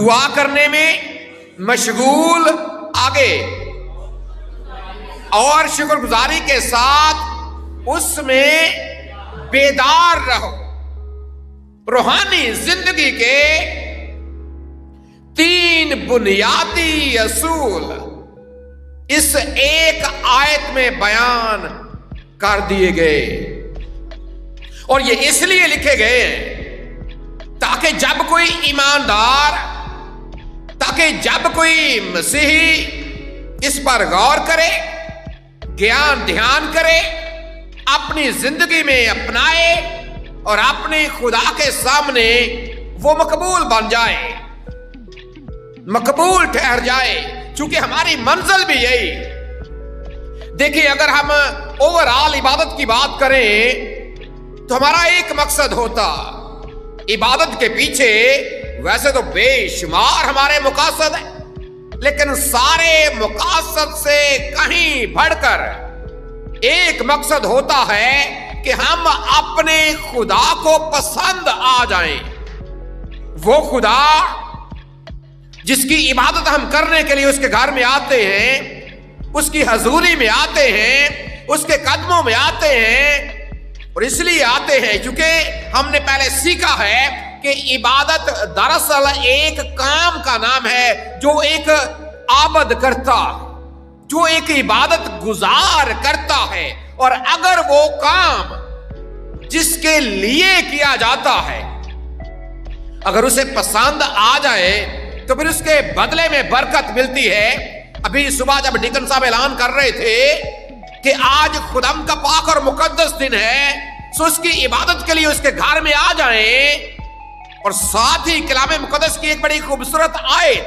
دعا کرنے میں مشغول آگے اور شکر گزاری کے ساتھ اس میں بیدار رہو. روحانی زندگی کے 3 بنیادی اصول اس ایک آیت میں بیان کر دیے گئے اور یہ اس لیے لکھے گئے ہیں تاکہ جب کوئی ایماندار، تاکہ جب کوئی مسیحی اس پر غور کرے، گیان دھیان کرے، اپنی زندگی میں اپنائے اور اپنے خدا کے سامنے وہ مقبول بن جائے، مقبول ٹھہر جائے. چونکہ ہماری منزل بھی یہی. دیکھیں اگر ہم اوورآل عبادت کی بات کریں تو ہمارا ایک مقصد ہوتا. عبادت کے پیچھے ویسے تو بے شمار ہمارے مقاصد ہیں، لیکن سارے مقاصد سے کہیں بڑھ کر ایک مقصد ہوتا ہے کہ ہم اپنے خدا کو پسند آ جائیں. وہ خدا جس کی عبادت ہم کرنے کے لیے اس کے گھر میں آتے ہیں، اس کی حضوری میں آتے ہیں، اس کے قدموں میں آتے ہیں، اور اس لیے آتے ہیں کیونکہ ہم نے پہلے سیکھا ہے کہ عبادت دراصل ایک کام کا نام ہے جو ایک عابد کرتا، جو ایک عبادت گزار کرتا ہے. اور اگر وہ کام جس کے لیے کیا جاتا ہے اگر اسے پسند آ جائے تو پھر اس کے بدلے میں برکت ملتی ہے. ابھی صبح جب ڈیکن صاحب اعلان کر رہے تھے کہ آج خدم کا پاک اور مقدس دن ہے، سو اس کی عبادت کے لیے اس کے گھر میں آ جائیں. اور ساتھ ہی کلام مقدس کی ایک بڑی خوبصورت آیت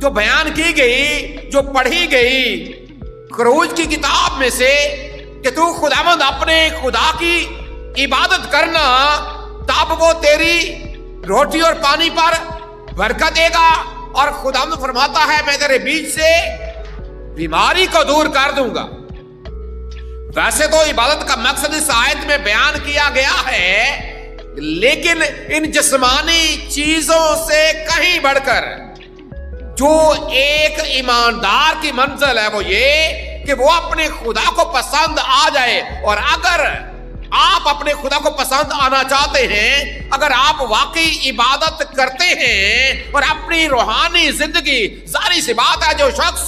جو بیان کی گئی، جو پڑھی گئی خروج کی کتاب میں سے کہ تو خداوند اپنے خدا کی عبادت کرنا تب وہ تیری روٹی اور پانی پر برکت دے گا. اور خداوند فرماتا ہے میں تیرے بیچ سے بیماری کو دور کر دوں گا. ویسے تو عبادت کا مقصد اس آیت میں بیان کیا گیا ہے، لیکن ان جسمانی چیزوں سے کہیں بڑھ کر جو ایک ایماندار کی منزل ہے وہ یہ کہ وہ اپنے خدا کو پسند آ جائے. اور اگر آپ اپنے خدا کو پسند آنا چاہتے ہیں، اگر آپ واقعی عبادت کرتے ہیں اور اپنی روحانی زندگی، ظاہری سی بات ہے جو شخص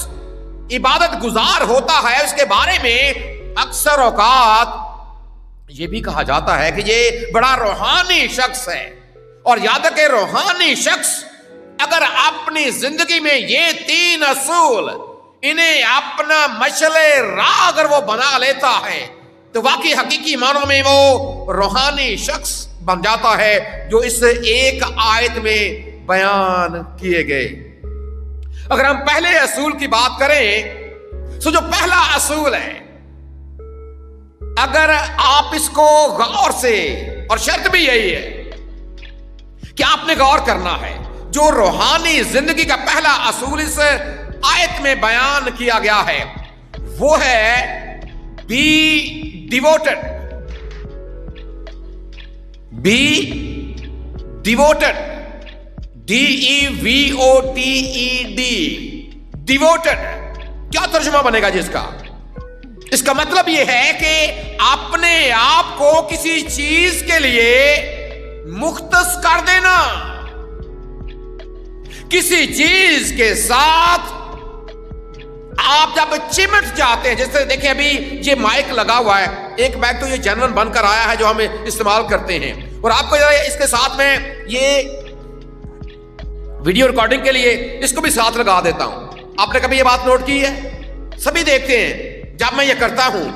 عبادت گزار ہوتا ہے اس کے بارے میں اکثر اوقات یہ بھی کہا جاتا ہے کہ یہ بڑا روحانی شخص ہے. اور یاد رکھیں روحانی شخص اگر اپنی زندگی میں یہ 3 اصول انہیں اپنا مشعل راہ اگر وہ بنا لیتا ہے تو واقعی حقیقی معنوں میں وہ روحانی شخص بن جاتا ہے جو اس ایک آیت میں بیان کیے گئے. اگر ہم پہلے اصول کی بات کریں تو جو پہلا اصول ہے، اگر آپ اس کو غور سے، اور شرط بھی یہی ہے کہ آپ نے غور کرنا ہے، جو روحانی زندگی کا پہلا اصول اس آیت میں بیان کیا گیا ہے وہ ہے be devoted. Be devoted. D-E-V-O-T-E-D. Devoted. کیا ترجمہ بنے گا جس کا؟ اس کا مطلب یہ ہے کہ اپنے آپ کو کسی چیز کے لیے مختص کر دینا، کسی چیز کے ساتھ آپ جب چمٹ جاتے ہیں. جیسے دیکھیں ابھی یہ مائک لگا ہوا ہے، ایک مائک تو یہ جنرل بن کر آیا ہے جو ہم استعمال کرتے ہیں، اور آپ کو اس کے ساتھ میں یہ ویڈیو ریکارڈنگ کے لیے اس کو بھی ساتھ لگا دیتا ہوں. آپ نے کبھی یہ بات نوٹ کی ہے؟ سبھی دیکھتے ہیں جب میں یہ کرتا ہوں.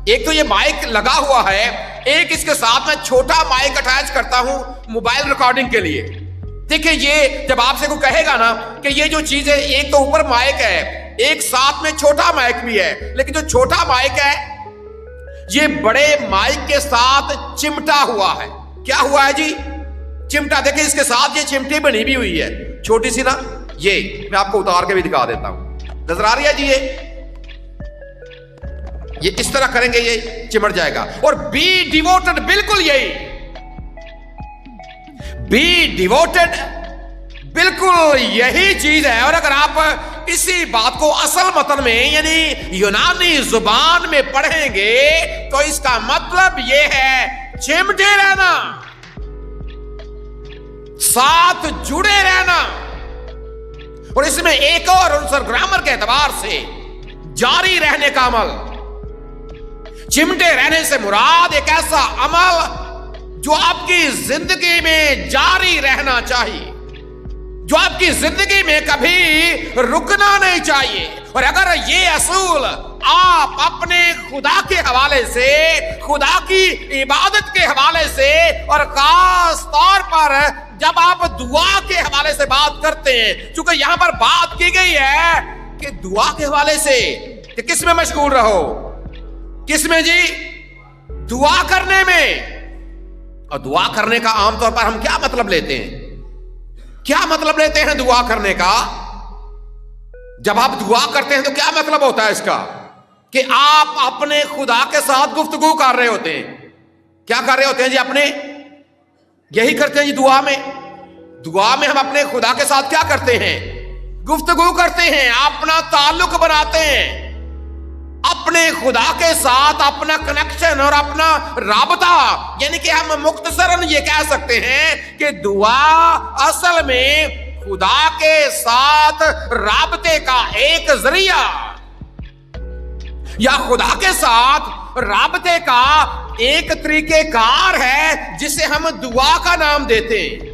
ایک تو یہ مائک لگا ہوا ہے، ایک اس کے ساتھ میں چھوٹا مائک اٹیچ کرتا ہوں موبائل ریکارڈنگ کے لیے. دیکھیں یہ جب آپ سے کوئی کہے گا نا کہ یہ جو چیز ہے، ایک تو اوپر مائک ہے، ایک ساتھ میں چھوٹا مائک بھی ہے، لیکن جو چھوٹا مائک ہے یہ بڑے مائک کے ساتھ چمٹا ہوا ہے. کیا ہوا ہے جی؟ چمٹا. دیکھیں اس کے ساتھ یہ چمٹی بنی بھی ہوئی ہے چھوٹی سی نا. یہ میں آپ کو اتار کے بھی دکھا دیتا ہوں، نظر آ رہی ہے جی؟ یہ اس طرح کریں گے یہ چمٹ جائے گا. اور بی ڈیووٹڈ بالکل یہی. بی ڈیووٹڈ बिल्कुल यही चीज है। और अगर आप इसी बात को असल मतन में यानी यूनानी जुबान में पढ़ेंगे तो इसका मतलब यह है चिमटे रहना, साथ जुड़े रहना। और इसमें एक और आंसर ग्रामर के एतबार से जारी रहने का अमल। चिमटे रहने से मुराद एक ऐसा अमल जो आपकी जिंदगी में जारी रहना चाहिए, जो आपकी जिंदगी में कभी रुकना नहीं चाहिए। और अगर ये असूल आप अपने खुदा के हवाले से, खुदा की इबादत के हवाले से, और खास तौर पर जब आप दुआ के हवाले से बात करते हैं, चूंकि यहां पर बात की गई है कि दुआ के हवाले से कि किस में मशगूल रहो, किस में जी? दुआ करने में। और दुआ करने का आमतौर पर हम क्या मतलब लेते हैं? क्या मतलब लेते हैं दुआ करने का? जब आप दुआ करते हैं तो क्या मतलब होता है इसका? कि आप अपने खुदा के साथ गुफ्तगू कर रहे होते हैं। क्या कर रहे होते हैं जी? अपने यही करते हैं जी दुआ में। दुआ में हम अपने खुदा के साथ क्या करते हैं? गुफ्तगू करते हैं, अपना ताल्लुक बनाते हैं अपने खुदा के साथ, अपना कनेक्शन और अपना राबता। यानी कि हम मुख्तसरन ये कह सकते हैं कि दुआ असल में खुदा के साथ राबते का एक जरिया या खुदा के साथ राबते का एक तरीकेकार है जिसे हम दुआ का नाम देते हैं।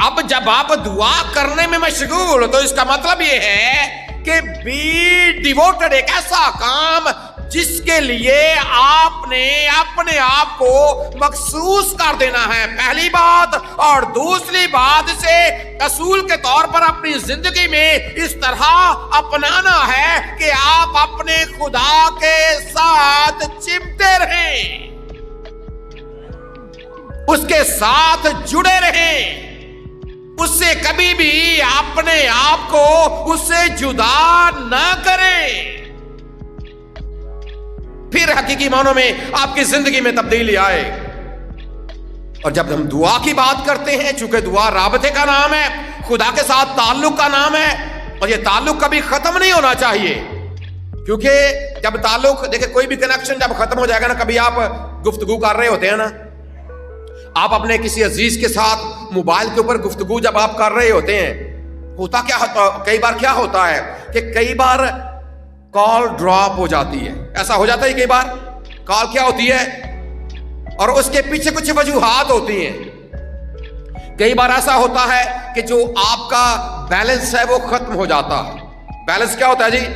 अब जब आप दुआ करने में मशगूल, तो इसका मतलब यह है कि बी डिवोटेड, एक ऐसा काम जिसके लिए आपने अपने आप को मखसूस कर देना है, पहली बात। और दूसरी बात, से असूल के तौर पर अपनी जिंदगी में इस तरह अपनाना है कि आप अपने खुदा के साथ चिपटे रहें, उसके साथ जुड़े रहें, उससे कभी भी अपने आप को उससे जुदा ना करें। फिर हकीकी मानों में आपकी जिंदगी में तब्दीली आए। और जब हम दुआ की बात करते हैं, चूंकि दुआ राबते का नाम है, खुदा के साथ ताल्लुक का नाम है, और ये ताल्लुक कभी खत्म नहीं होना चाहिए। क्योंकि जब ताल्लुक, देखिए कोई भी कनेक्शन जब खत्म हो जाएगा ना, कभी आप गुफ्तगू कर रहे होते हैं ना, आप अपने किसी अजीज के साथ मोबाइल के ऊपर गुफ्तगू जब आप कर रहे होते हैं, होता क्या होता, कई बार क्या होता है कि कई बार कॉल ड्रॉप हो जाती है। ऐसा हो जाता है कई बार। कॉल क्या होती है और उसके पीछे कुछ वजूहात होती हैं। कई बार ऐसा होता है कि जो आपका बैलेंस है वो खत्म हो जाता है। बैलेंस क्या होता है जी?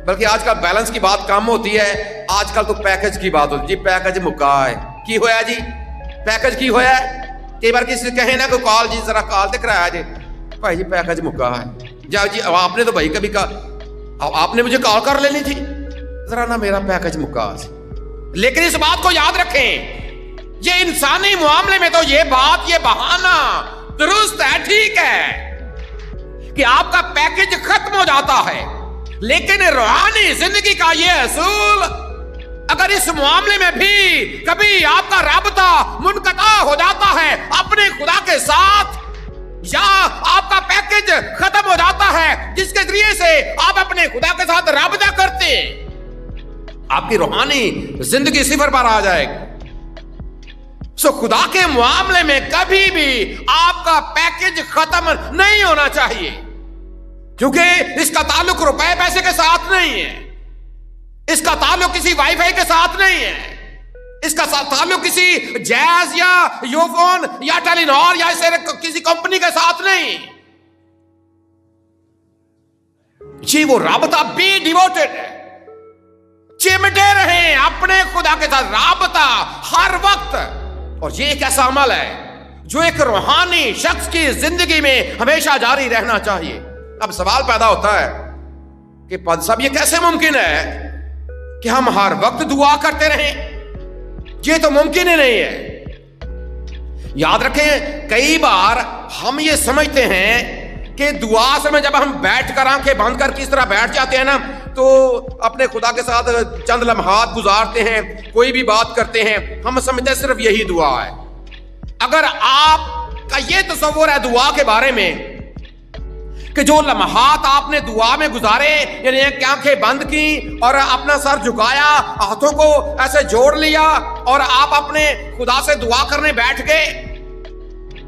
बल्कि आजकल बैलेंस की बात कम होती है, आजकल तो पैकेज की बात होती है जी। पैकेज मुका है, की होया जी? पैकेज की होया है। कई बार किसी से कहे ना, कोई कॉल जी जरा कॉल दिख रहा है जी, भाई जी पैकेज मुका है। जाओ जी, आपने तो भाई कभी आपने मुझे कॉल कर लेनी थी, जरा ना मेरा पैकेज मुका। लेकिन इस बात को याद रखें, ये इंसानी मामले में तो ये बात, ये बहाना दुरुस्त है, ठीक है कि आपका पैकेज खत्म हो जाता है। लेकिन रूहानी जिंदगी का ये असूल, अगर इस मामले में भी कभी आपका राबता मुनक़ता हो जाता है अपने खुदा के साथ, या आपका पैकेज खत्म हो जाता है जिसके जरिए से आप अपने खुदा के साथ राबता करते हैं, आपकी रूहानी जिंदगी सिफर पर आ जाएगी। सो खुदा के मामले में कभी भी आपका पैकेज खत्म नहीं होना चाहिए, क्योंकि इसका ताल्लुक रुपए पैसे के साथ नहीं है, इसका ताल्लुक किसी वाईफाई के साथ नहीं है, इसका ताल्लुक किसी जैज या यूफोन या टेलीनॉर या ऐसे किसी कंपनी के साथ नहीं जी। वो राबता बी डिवोटेड है, चिमटे रहे अपने खुदा के साथ, राबता हर वक्त। और ये एक ऐसा अमल है जो एक रूहानी शख्स की जिंदगी में हमेशा जारी रहना चाहिए। अब सवाल पैदा होता है कि पद साहब, ये कैसे मुमकिन है कि हम हर वक्त दुआ करते रहें? ये तो मुमकिन ही नहीं है। याद रखें, कई बार हम ये समझते हैं कि दुआ से में जब हम बैठ कर आंखें बंद कर किस तरह बैठ जाते हैं ना, तो अपने खुदा के साथ चंद लम्हात गुजारते हैं, कोई भी बात करते हैं, हम समझते हैं सिर्फ यही दुआ है। अगर आप کا یہ تصور ہے دعا کے بارے میں کہ جو لمحات آپ نے دعا میں گزارے، یعنی آنکھیں بند کی اور اپنا سر جھکایا، ہاتھوں کو ایسے جوڑ لیا اور آپ اپنے خدا سے دعا کرنے بیٹھ گئے،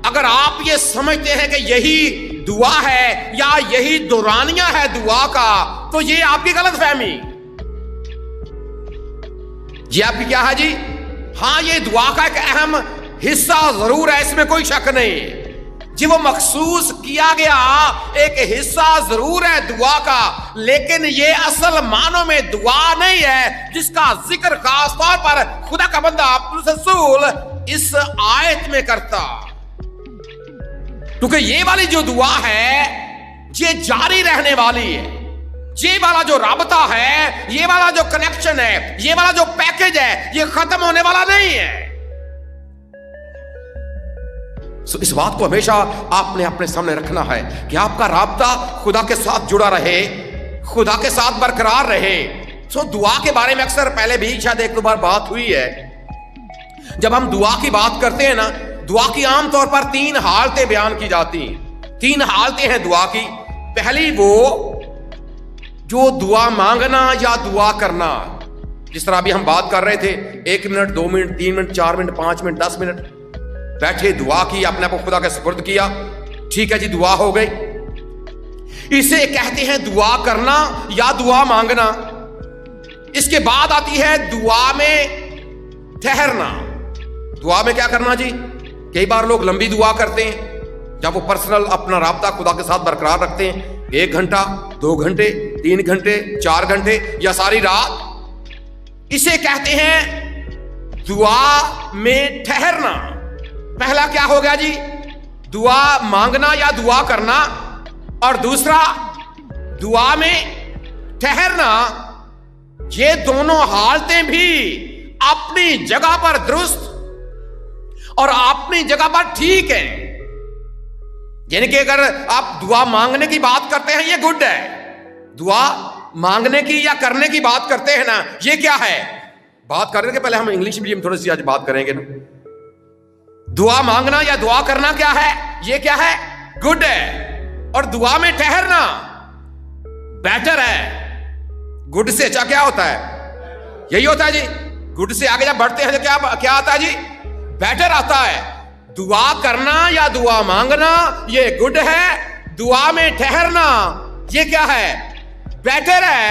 اگر آپ یہ سمجھتے ہیں کہ یہی دعا ہے یا یہی دورانیہ ہے دعا کا، تو یہ آپ کی غلط فہمی، یہ آپ کی کیا ہے جی؟ ہاں، یہ دعا کا ایک اہم حصہ ضرور ہے، اس میں کوئی شک نہیں جی، وہ مخصوص کیا گیا ایک حصہ ضرور ہے دعا کا، لیکن یہ اصل معنوں میں دعا نہیں ہے جس کا ذکر خاص طور پر خدا کا بندہ پولس رسول اس آیت میں کرتا، کیونکہ یہ والی جو دعا ہے یہ جاری رہنے والی ہے، یہ والا جو رابطہ ہے، یہ والا جو کنیکشن ہے، یہ والا جو پیکج ہے، یہ ختم ہونے والا نہیں ہے۔ اس بات کو ہمیشہ آپ نے اپنے سامنے رکھنا ہے کہ آپ کا رابطہ خدا کے ساتھ جڑا رہے، خدا کے ساتھ برقرار رہے۔ دعا کے بارے میں اکثر پہلے بھی شاید ایک دو بار بات ہوئی ہے، جب ہم دعا کی بات کرتے ہیں نا، دعا کی عام طور پر 3 حالتیں بیان کی جاتی ہیں۔ 3 حالتیں ہیں دعا کی۔ پہلی وہ جو دعا مانگنا یا دعا کرنا، جس طرح ابھی ہم بات کر رہے تھے، 1 minute 2 minute 3 minute 4 minute 5 minute 10 minute بیٹھے دعا کی، اپنے آپ کو خدا کے سپرد کیا، ٹھیک ہے جی، دعا ہو گئی۔ اسے کہتے ہیں دعا کرنا یا دعا مانگنا۔ اس کے بعد آتی ہے دعا میں ٹھہرنا۔ دعا میں کیا کرنا جی؟ کئی بار لوگ لمبی دعا کرتے ہیں جب وہ پرسنل اپنا رابطہ خدا کے ساتھ برقرار رکھتے ہیں، 1 گھنٹہ 2 گھنٹے 3 گھنٹے 4 گھنٹے یا ساری رات۔ اسے کہتے ہیں دعا میں ٹھہرنا۔ پہلا کیا ہو گیا جی؟ دعا مانگنا یا دعا کرنا، اور دوسرا دعا میں ٹھہرنا۔ یہ دونوں حالتیں بھی اپنی جگہ پر درست اور اپنی جگہ پر ٹھیک ہیں، یعنی کہ اگر آپ دعا مانگنے کی بات کرتے ہیں یہ گڈ ہے، دعا مانگنے کی یا کرنے کی بات کرتے ہیں نا، یہ کیا ہے؟ بات کرنے کے پہلے ہم انگلش میں تھوڑی سی آج بات کریں گے نا۔ دعا مانگنا یا دعا کرنا کیا ہے؟ یہ کیا ہے؟ گڈ ہے۔ اور دعا میں ٹھہرنا بیٹر ہے۔ گڈ سے اچھا کیا ہوتا ہے؟ یہی ہوتا ہے جی، گڈ سے آگے جب بڑھتے ہیں تو کیا آتا ہے جی؟ بیٹر آتا ہے۔ دعا کرنا یا دعا مانگنا یہ گڈ ہے، دعا میں ٹھہرنا یہ کیا ہے؟ بیٹر ہے۔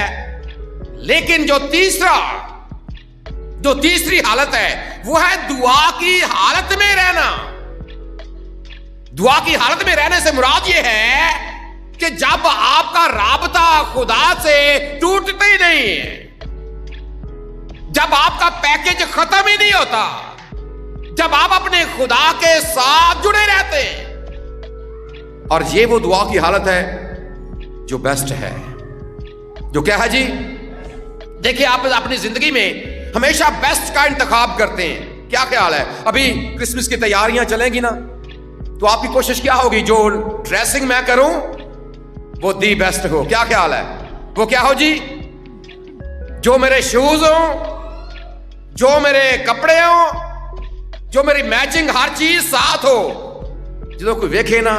لیکن جو تیسری حالت ہے وہ ہے دعا کی حالت میں رہنا۔ دعا کی حالت میں رہنے سے مراد یہ ہے کہ جب آپ کا رابطہ خدا سے ٹوٹتا ہی نہیں ہے، جب آپ کا پیکج ختم ہی نہیں ہوتا، جب آپ اپنے خدا کے ساتھ جڑے رہتے ہیں، اور یہ وہ دعا کی حالت ہے جو بیسٹ ہے، جو کیا ہے جی؟ دیکھیں، آپ اپنی زندگی میں ہمیشہ بیسٹ کا انتخاب کرتے ہیں۔ کیا خیال ہے؟ ابھی کرسمس کی تیاریاں چلیں گی نا، تو آپ کی کوشش کیا ہوگی؟ جو ڈریسنگ میں کروں وہ دی بیسٹ ہو۔ کیا خیال ہے؟ وہ کیا ہو جی؟ جو میرے شوز ہوں، جو میرے کپڑے ہوں، جو میری میچنگ ہر چیز ساتھ ہو، جدو کوئی ویکھے نا۔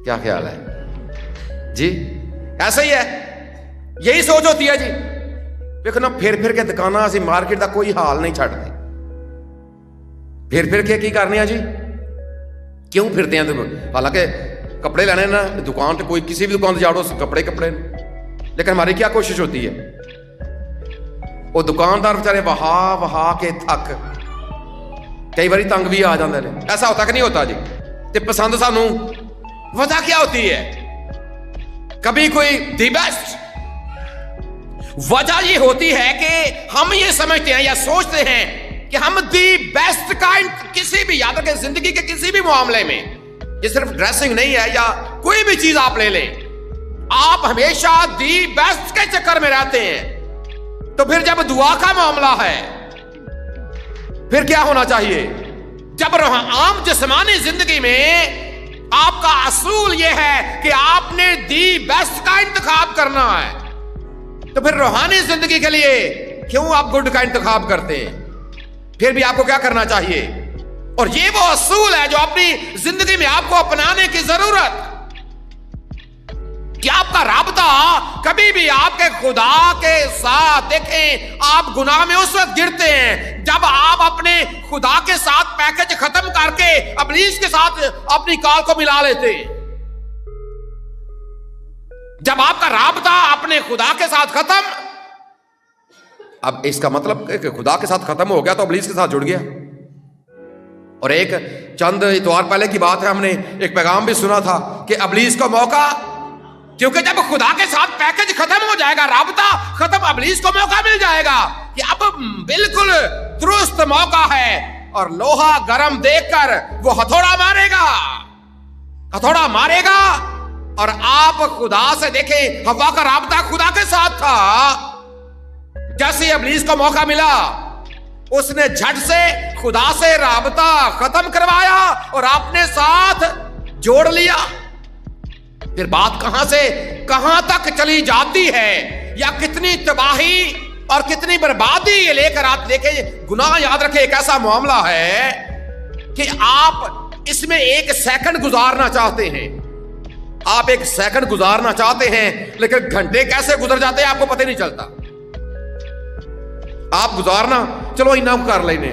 کیا خیال ہے جی؟ ایسا ہی ہے، یہی سوچ ہوتی ہے جی۔ دیکھو نا، پھر کے دکاناں اسی مارکیٹ دا کوئی حال نہیں چھڈتے، پھر کے کی کرنے ہیں جی؟ کیوں پھرتے ہیں؟ حالانکہ کپڑے لینے نا دکان تے کوئی کسی بھی دکان سے جاڑو کپڑے، لیکن ہماری کیا کوشش ہوتی ہے؟ وہ دکاندار بچارے وہا کے تھک کئی باری تنگ بھی آ جاندے نے۔ ایسا ہوتا کہ نہیں ہوتا جی؟ تے پسند سانو وجہ کیا ہوتی ہے؟ کبھی کوئی دی بیسٹ وجہ یہ ہوتی ہے کہ ہم یہ سمجھتے ہیں یا سوچتے ہیں کہ ہم دی بیسٹ کا کسی بھی، یاد رکھیں زندگی کے کسی بھی معاملے میں، یہ صرف ڈریسنگ نہیں ہے یا کوئی بھی چیز آپ لے لیں، آپ ہمیشہ دی بیسٹ کے چکر میں رہتے ہیں۔ تو پھر جب دعا کا معاملہ ہے پھر کیا ہونا چاہیے؟ جب عام جسمانی زندگی میں آپ کا اصول یہ ہے کہ آپ نے دی بیسٹ کا انتخاب کرنا ہے، تو پھر روحانی زندگی کے لیے کیوں آپ گڈ کا انتخاب کرتے ہیں؟ پھر بھی آپ کو کیا کرنا چاہیے؟ اور یہ وہ اصول ہے جو اپنی زندگی میں آپ کو اپنانے کی ضرورت کہ آپ کا رابطہ کبھی بھی آپ کے خدا کے ساتھ، دیکھیں آپ گناہ میں اس وقت گرتے ہیں جب آپ اپنے خدا کے ساتھ پیکج ختم کر کے ابلیس کے ساتھ اپنی کال کو ملا لیتے ہیں۔ جب آپ کا رابطہ اپنے خدا کے ساتھ ختم، اب اس کا مطلب کہ خدا کے ساتھ ختم ہو گیا تو ابلیس کے ساتھ جڑ گیا۔ اور ایک چند اتوار پہلے کی بات ہے، ہم نے ایک پیغام بھی سنا تھا کہ ابلیس کو موقع، کیونکہ جب خدا کے ساتھ پیکج ختم ہو جائے گا، رابطہ ختم، ابلیس کو موقع مل جائے گا کہ اب بالکل درست موقع ہے، اور لوہا گرم دیکھ کر وہ ہتھوڑا مارے گا۔ اور آپ خدا سے دیکھیں، حوا کا رابطہ خدا کے ساتھ تھا، جیسے ابلیس کو موقع ملا اس نے جھٹ سے خدا سے رابطہ ختم کروایا اور اپنے ساتھ جوڑ لیا۔ پھر بات کہاں سے کہاں تک چلی جاتی ہے، یا کتنی تباہی اور کتنی بربادی یہ لے کر آپ دیکھیں۔ گناہ یاد رکھیں ایک ایسا معاملہ ہے کہ آپ اس میں ایک سیکنڈ گزارنا چاہتے ہیں، آپ ایک سیکنڈ گزارنا چاہتے ہیں، لیکن گھنٹے کیسے گزر جاتے ہیں آپ کو پتہ نہیں چلتا۔ آپ گزارنا، چلو اینا کو کر لینے،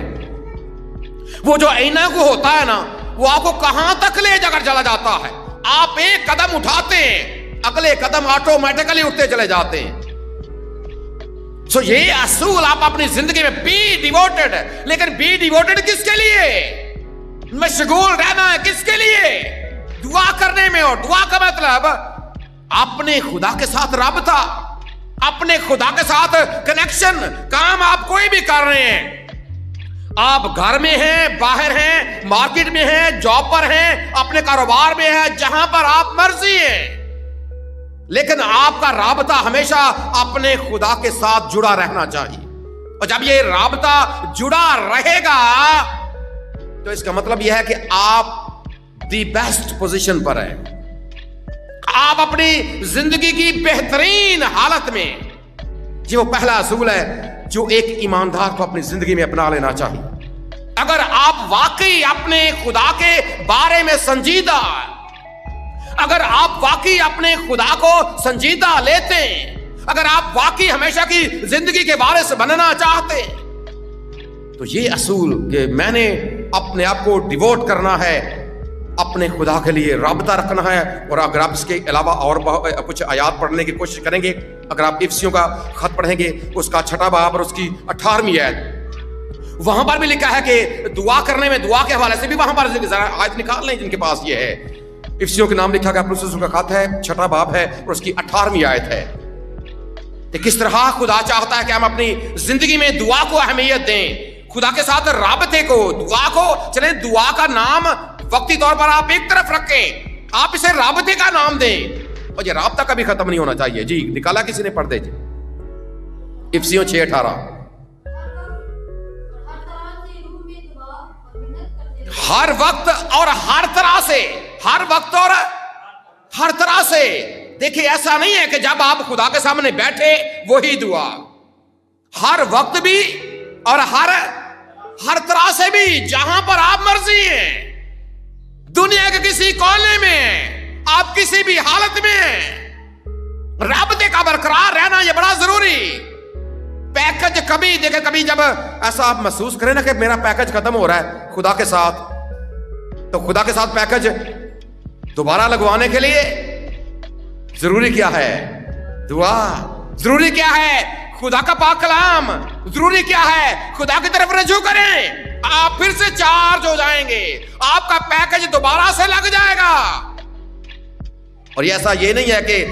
وہ جو اینا کو ہوتا ہے نا، وہ آپ کو کہاں تک لے جا کر چلا جاتا ہے۔ آپ ایک قدم اٹھاتے ہیں، اگلے قدم آٹومیٹکلی اٹھتے چلے جاتے ہیں۔ سو یہ اصول آپ اپنی زندگی میں بی ڈیووٹڈ، لیکن بی ڈیووٹڈ کس کے لیے؟ مشغول رہنا ہے کس کے لیے؟ دعا کرنے میں۔ اور دعا کا مطلب اپنے خدا کے ساتھ رابطہ، اپنے خدا کے ساتھ کنیکشن۔ کام آپ کوئی بھی کر رہے ہیں، آپ گھر میں ہیں، باہر ہیں، مارکیٹ میں ہیں، جاب پر ہیں، اپنے کاروبار میں ہیں، جہاں پر آپ مرضی ہیں، لیکن آپ کا رابطہ ہمیشہ اپنے خدا کے ساتھ جڑا رہنا چاہیے۔ اور جب یہ رابطہ جڑا رہے گا تو اس کا مطلب یہ ہے کہ آپ دی بیسٹ پوزیشن پر ہیں، آپ اپنی زندگی کی بہترین حالت میں۔ یہ وہ پہلا اصول ہے جو ایک ایماندار کو اپنی زندگی میں اپنا لینا چاہیے۔ اگر آپ واقعی اپنے خدا کے بارے میں سنجیدہ، اگر آپ واقعی اپنے خدا کو سنجیدہ لیتے ہیں، اگر آپ واقعی ہمیشہ کی زندگی کے وارث بننا چاہتے ہیں، تو یہ اصول کہ میں نے اپنے آپ کو ڈیووٹ کرنا ہے، اپنے خدا کے لیے رابطہ رکھنا ہے۔ اور اگر آپ اس کے علاوہ اور کچھ آیات پڑھنے کی کوشش کریں گے، اگر آپ افسیوں کا خط پڑھیں گے، اس کا 6واں باب اور اس کی 18ویں آیت، وہاں پر بھی لکھا ہے کہ دعا کرنے میں، دعا کے حوالے سے بھی وہاں پر ذرا آیت نکال لیں جن کے پاس یہ ہے۔ افسیوں کے نام لکھا گیا، پلوسیوں کا خط ہے، 6واں باب ہے اور اس کی 18ویں آیت ہے کہ کس طرح خدا چاہتا ہے کہ ہم اپنی زندگی میں دعا کو اہمیت دیں، خدا کے ساتھ رابطے کو، دعا کو۔ چلیں دعا کا نام وقتی طور پر آپ ایک طرف رکھیں، آپ اسے رابطے کا نام دیں، اور یہ رابطہ کبھی ختم نہیں ہونا چاہیے۔ جی نکالا کسی نے؟ پڑھ دے جی، افسیوں 6:18۔ ہر وقت اور ہر طرح سے، ہر وقت اور ہر طرح سے۔ دیکھیں ایسا نہیں ہے کہ جب آپ خدا کے سامنے بیٹھے وہی دعا، ہر وقت بھی اور ہر طرح سے بھی، جہاں پر آپ مرضی ہیں، دنیا کے کسی کونے میں، آپ کسی بھی حالت میں، رابطے کا برقرار رہنا یہ بڑا ضروری۔ پیکج کبھی دیکھیں، کبھی جب ایسا آپ محسوس کریں نا کہ میرا پیکج ختم ہو رہا ہے خدا کے ساتھ، تو خدا کے ساتھ پیکج دوبارہ لگوانے کے لیے ضروری کیا ہے؟ دعا۔ ضروری کیا ہے؟ خدا کا پاک کلام۔ ضروری کیا ہے؟ خدا کی طرف رجوع کریں، آپ پھر سے چارج ہو جائیں گے، آپ کا پیکج دوبارہ سے لگ جائے گا۔ اور یہ ایسا یہ نہیں ہے کہ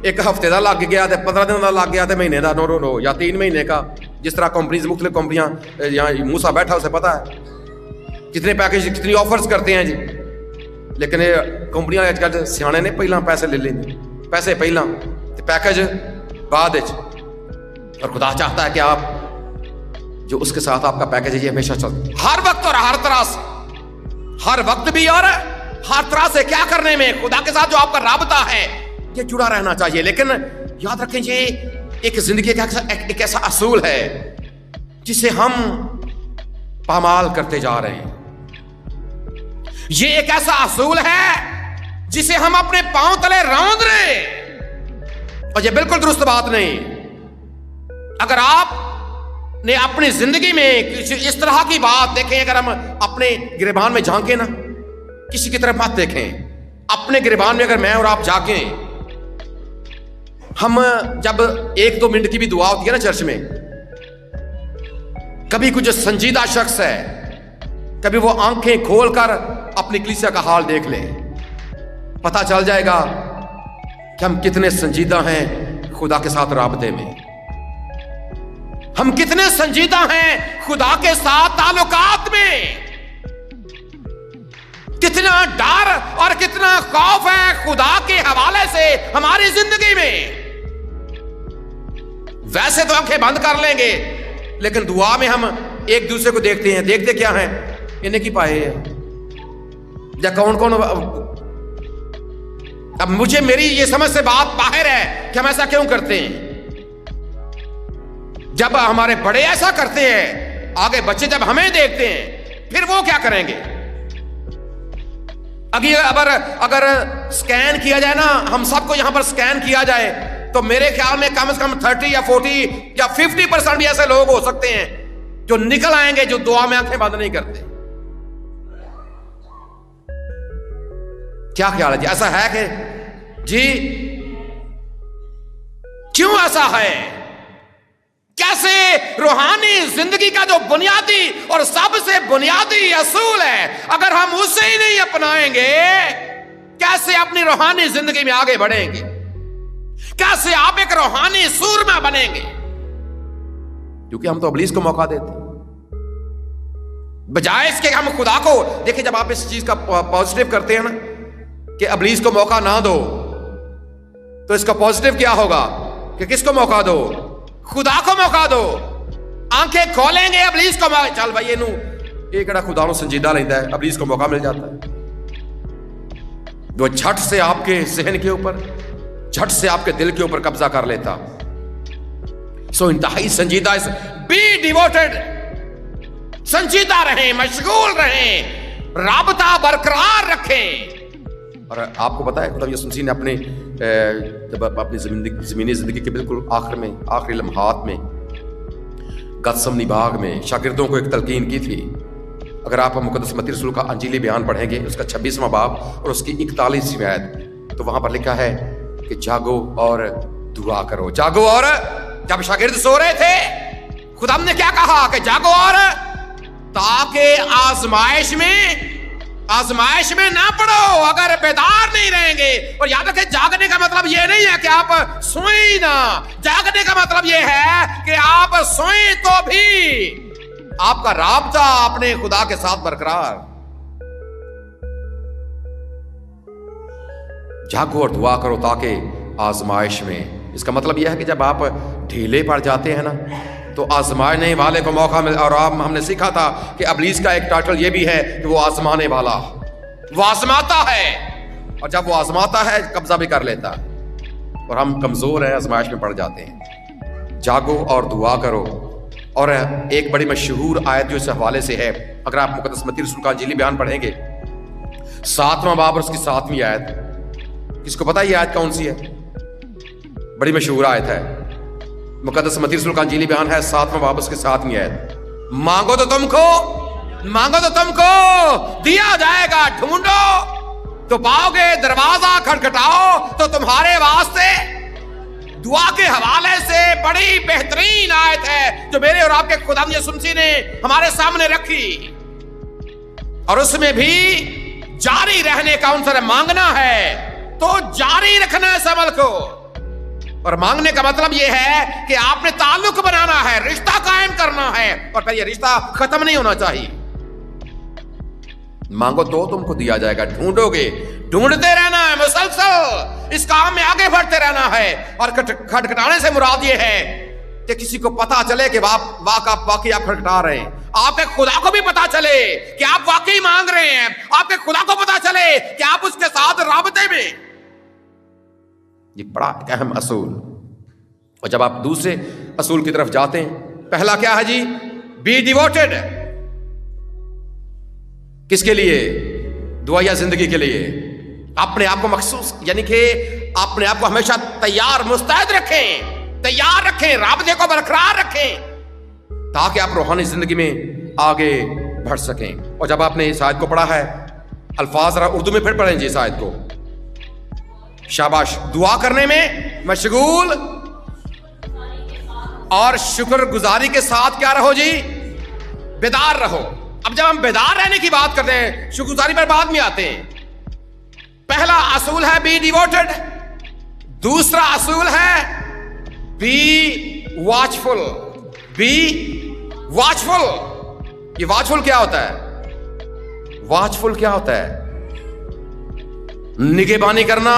ایک ہفتے دا لگ گیا تھا، 15 دن دا لگ گیا تھا، مہینے دا، نو، یا 3 مہینے کا، جس طرح کمپنیز، مختلف کمپنیاں، یہاں موسیٰ بیٹھا اسے پتا ہے کتنے پیکج، کتنی آفرز کرتے ہیں جی۔ لیکن یہ کمپنیاں آج کل سیانے نے پہلا پیسے لے لیں، پیسے پہلا پیکج بعد۔ اور خدا چاہتا ہے کہ آپ جو اس کے ساتھ آپ کا پیکج ہے یہ ہمیشہ چلتا، ہر وقت اور ہر طرح سے، ہر وقت بھی اور ہر طرح سے کیا کرنے میں خدا کے ساتھ جو آپ کا رابطہ ہے یہ جڑا رہنا چاہیے۔ لیکن یاد رکھیں یہ ایک زندگی کا ایک ایسا اصول ہے جسے ہم पामाल करते जा रहे हैं। ये एक ऐसा असूल है जिसे हम अपने पांव तले रौंद रहे हैं, और ये बिल्कुल दुरुस्त बात नहीं। अगर आप ने अपनी जिंदगी में इस तरह की बात देखें, अगर हम अपने गिरबान में झांके ना, किसी की तरफ मत देखें, अपने गिरबान में अगर मैं और आप झांकें, हम जब 1-2 मिनट की भी दुआ होती है ना चर्च में, कभी कुछ संजीदा शख्स है, कभी वो आंखें खोलकर अपनी कलीसिया का हाल देख ले, पता चल जाएगा कि हम कितने संजीदा हैं खुदा के साथ राबते में, हम कितने संजीदा हैं खुदा के साथ ताल्लुकात में, कितना डर और कितना खौफ है खुदा के हवाले से हमारी जिंदगी में। वैसे तो आंखें बंद कर लेंगे, लेकिन दुआ में हम एक दूसरे को देखते हैं। देखते क्या हैं? इन्हें की पाए या कौन कौन। अब मुझे मेरी ये समझ से बात बाहर है कि हम ऐसा क्यों करते हैं। जब हमारे बड़े ऐसा करते हैं, आगे बच्चे जब हमें देखते हैं, फिर वो क्या करेंगे? अगर स्कैन किया जाए ना, हम सबको यहां पर स्कैन किया जाए, तो मेरे ख्याल में कम से कम 30 या 40 या 50% भी ऐसे लोग हो सकते हैं जो निकल आएंगे, जो दुआ में आंखें बंद नहीं करते। क्या ख्याल है जी? ऐसा है कि जी क्यों ऐसा है? कैसे रूहानी जिंदगी का जो बुनियादी और सबसे बुनियादी असूल है, अगर हम उसे ही नहीं अपनाएंगे, कैसे अपनी रूहानी जिंदगी में आगे बढ़ेंगे? कैसे आप एक रूहानी सूरमा बनेंगे? क्योंकि हम तो इब्लीस को मौका देते हैं, बजाय इसके हम खुदा को। देखिए, जब आप इस चीज का पॉजिटिव करते हैं ना कि इब्लीस को मौका ना दो, तो इसका पॉजिटिव क्या होगा कि किसको मौका दो? खुदा को मौका दो। आंखें खोलेंगे, इब्लीस को मौका। चल भाई, इनू एक खुदा नु संजीदा लेता है, इब्लीस को मौका मिल जाता है। वो झट से आपके जहन के ऊपर, झट से आपके दिल के ऊपर कब्जा कर लेता। सो इंतहाई संजीदा, बी डिवोटेड, संजीदा रहें, मशगूल रहें, राबता बरकरार रखें। और आपको पता है खुदा यसुमसीह ने अपने जब अपनी ज़मीनी ज़िंदगी के बिल्कुल आखिर में, आखिरी लम्हात में, गतसमनी बाग में शागिर्दों को एक तलकीन की थी। अगर आप मुक़द्दस मत्ती रसूल का अंजीली बयान पढ़ेंगे, उसका 26वां बाब और उसकी 41वीं आयत, तो वहां पर लिखा है कि जागो और दुआ करो। जागो, और जब शागिर्द सो रहे थे, खुदा ने क्या कहा कि जागो, और ताकि आजमाइश में ना पड़ो। अगर बेदार नहीं रहेंगे, और याद रखें, जागने का मतलब यह नहीं है कि आप सोए ना, जागने का मतलब यह है कि आप सोए तो भी आपका राबता अपने खुदा के साथ बरकरार। जागो और दुआ करो ताकि आजमाइश में, इसका मतलब यह है कि जब आप ढीले पड़ जाते हैं ना, तो आजमाने वाले को मौका मिल। और हमने सीखा था कि इब्लीस का एक टाइटल ये भी है कि वो आजमाने वाला, वो आजमाता है, और जब वो आजमाता है कब्जा भी कर लेता है, और हम कमजोर हैं, आजमाइश में पड़ जाते हैं। जागो और दुआ करो। और एक बड़ी मशहूर आयत जो इस हवाले से है, अगर आप मुक़द्दस मत्ती रसूल का अंजीली बयान पढ़ेंगे, 7वां बाब और उसकी 7वीं आयत, किसको पता है ये आयत कौन सी है? बड़ी मशहूर आयत है, मुक़द्दस मत्ती रसूल का अंजीली बयान है 7वां बाब उसके 7वीं आयत। मांगो तो तुमको दिया जाएगा, ढूंढो तो पाओगे, दरवाजा खटखटाओ तो तुम्हारे वास्ते। दुआ के हवाले से बड़ी बेहतरीन आयत है जो मेरे और आपके खुदा यसुमसीह ने हमारे सामने रखी, और उसमें भी जारी रहने का उनसे मांगना है, तो जारी रखना है इस अमल को। और मांगने का मतलब यह है कि आपने ताल्लुक बनाना है, रिश्ता कायम करना है, और फिर यह रिश्ता खत्म नहीं होना चाहिए। मांगो तो तुमको दिया जाएगा, ढूंढोगे, ढूंढते रहना है, मुसलसल इस काम में आगे बढ़ते रहना है। और खटखटाने से मुराद ये है कि किसी को पता चले कि वाकई आप खटखटा रहे हैं, आपके खुदा को भी पता चले कि आप वाकई मांग रहे हैं, आपके खुदा को पता चले कि आप उसके साथ राबते में। ये बड़ा अहम असूल। और जब आप दूसरे असूल की तरफ जाते हैं, पहला क्या है जी? बी डिवोटेड, किसके लिए? दुआया जिंदगी के लिए। अपने आप को मखसूस यानी कि अपने आप को हमेशा तैयार मुस्तैद रखें, तैयार रखें, राबते को बरकरार रखें, ताकि आप रूहानी जिंदगी में आगे बढ़ सकें। और जब आपने इस आयत को पढ़ा है, अल्फाज जरा उर्दू में फिर पढ़ें जी इस आयत को। शाबाश। दुआ करने में मशगूल और शुक्रगुजारी के साथ क्या रहो जी? बेदार रहो। अब जब हम बेदार रहने की बात करते हैं, शुक्रगुजारी पर बाद में आते हैं। पहला असूल है बी डिवोटेड, दूसरा असूल है बी वॉचफुल। Be watchful. ये वॉचफुल क्या होता है? वॉचफुल क्या होता है? निगहबानी करना।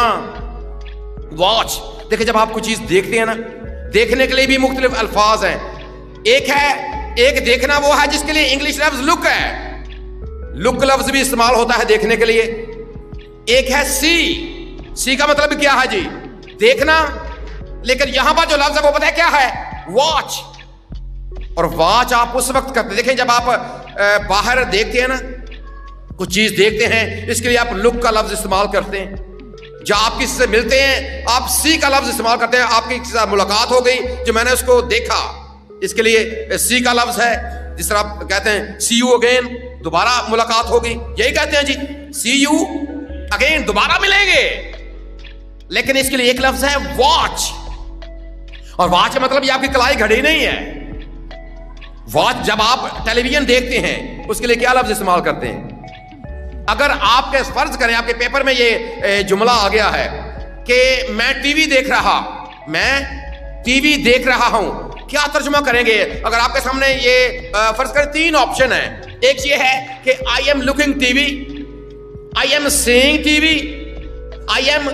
वॉच। देखिए, जब आप कुछ चीज देखते हैं ना, देखने के लिए भी मुख्तलिफ अल्फाज हैं। एक देखना वो है जिसके लिए इंग्लिश लफ्ज लुक है, लुक लफ्ज भी इस्तेमाल होता है देखने के लिए। एक है सी का मतलब क्या है जी? देखना। लेकिन यहां पर जो लफ्ज है वो पता है क्या है? वॉच। और वॉच आप उस वक्त करते, देखें जब आप बाहर देखते हैं ना, कुछ चीज देखते हैं, इसके लिए आप लुक का लफ्ज इस्तेमाल करते हैं। जब आप किसी से मिलते हैं, आप सी का लफ्ज इस्तेमाल करते हैं। आपकी किसी से मुलाकात हो गई, जो मैंने उसको देखा, इसके लिए सी का लफ्ज है। जिस तरह आप कहते हैं सी यू अगेन, दोबारा मुलाकात होगी, यही कहते हैं जी, सी यू अगेन, दोबारा मिलेंगे। लेकिन इसके लिए एक लफ्ज है वॉच। और वॉच का मतलब ये आपकी कलाई घड़ी नहीं है। वॉच, जब आप टेलीविजन देखते हैं, उसके लिए क्या लफ्ज इस्तेमाल करते हैं? अगर आपके फर्ज करें आपके पेपर में ये जुमला आ गया है कि मैं टीवी देख रहा हूं, क्या तर्जुमा करेंगे? अगर आपके सामने ये फर्ज करें 3 ऑप्शन है। एक ये है कि I am looking TV, I am seeing TV, I am